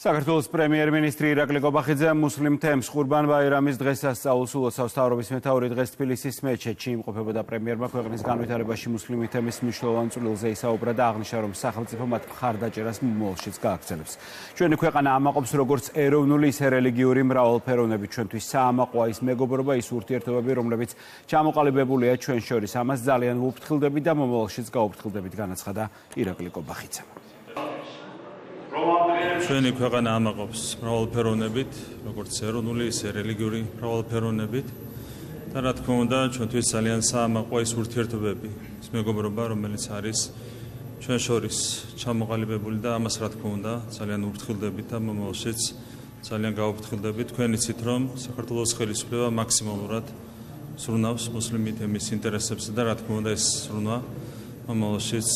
საქართველოს პრემიერ-მინისტრი ირაკლი კობახიძე მუსლიმ თემს ყურბან ბაირამის დღესასწაულს ულოცავს. მთავრობის მეთაური დღეს თბილისის მეჩეთში იმყოფებოდა პრემიერმა ქვეყნის განვითარებაში მუსლიმი თემის მნიშვნელოვან წვლილზე ისაუბრა და აღნიშნა, რომ სახელმწიფო მათ მხარდაჭერას მომავალშიც გააგრძელებს. ჩვენი ქვეყანა ამაყობს როგორც ეროვნული, ისე რელიგიური მრავალფეროვნებით. ჩვენთვის საამაყოა ის მეგობრობა, ის ურთიერთობები, რომლებიც ჩამოყალიბებულია ჩვენ შორის. ამას ძალიან ვუფრთხილდებით და მომავალშიც გაუფრთხილდებით, განაცხადა ირაკლი კობახიძემ. ჩვენი ქვეყანა ამაყობს მრავალფეროვნებით, როგორც ეროვნული, ისე რელიგიური მრავალფეროვნებით და რა თქმა უნდა, ჩვენთვის ძალიან საამაყოა ის ურთიერთობები, ის მეგობრობა, რომელიც არის ჩვენ შორის ჩამოყალიბებული და ამას რა თქმა უნდა, ძალიან ვუფრთხილდებით და მომავალშიც ძალიან გავუფრთხილდებით. თქვენ იცით, რომ საქართველოს ხელისუფლება მაქსიმალურად ზრუნავს მუსლიმი თემის ინტერესებს და რა თქმა უნდა, ეს ზრუნვა მომავალშიც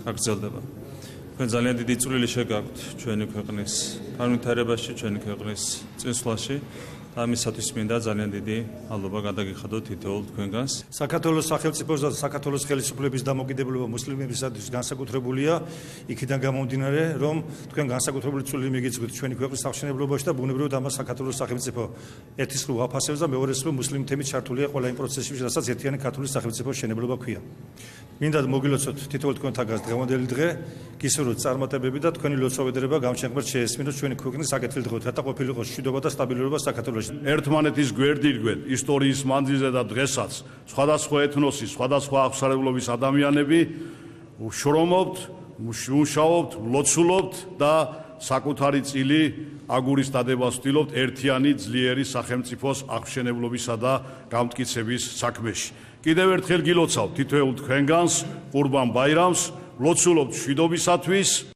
გაგრძელდება. თქვენ ძალიან დიდი წვლილი შეგაქვთ ჩვენი ქვეყნის განვითარებაში, ჩვენი ქვეყნის წინსვლაში და ამისათვის მინდა ძალიან დიდი მადლობა გადაგიხადოთ თითოეულ თქვენგანს. საქართველოს სახელმწიფოს და საქართველოს ხელისუფლების დამოკიდებულება მუსლიმებისათვის განსაკუთრებულია, იქიდან გამომდინარე, რომ თქვენ განსაკუთრებული წვლილი მიგიწვით ჩვენი ქვეყნის აღშენებლობაში და ბუნებრივად ამას საქართველოს სახელმწიფო ერთის მხრივ აფასებს და მეორეს მხრივ მუსლიმი თემით ჩართულია ყველა იმ პროცესში, რასაც ერთიანი ქართული სახელმწიფოს შენებლობა ქვია. მინდა მოგილოცოთ თითოეულ თქვენთაგან დღევანდელი დღე, გისურვოთ წარმატებები და თქვენი ლოცვა-ვედრება გამჩენგმრად შეესმინოთ ჩვენი ქვეყნის საკეთილდღეოდ, რათა ყოფილიყო მშვიდობა და სტაბილურობა საქართველოში. ერთმანეთის გვერდირგვეთ ისტორიის მანძილზე და დღესაც სხვადასხვა ეთნოსის, სხვადასხვა აღმსარებლობის ადამიანები შრომობთ, მუშაობთ, ლოცულობთ და საკუთარი წილი აგურის დადებას ვთილობთ ერთიანი ძლიერი სახელმწიფოს აღმშენებლობისა და გამტკიცების საქმეში. კიდევ ერთხელ გილოცავთ თითოეულ თქვენგანს ყურბან ბაირამს, ლოცულობთ მშვიდობისათვის.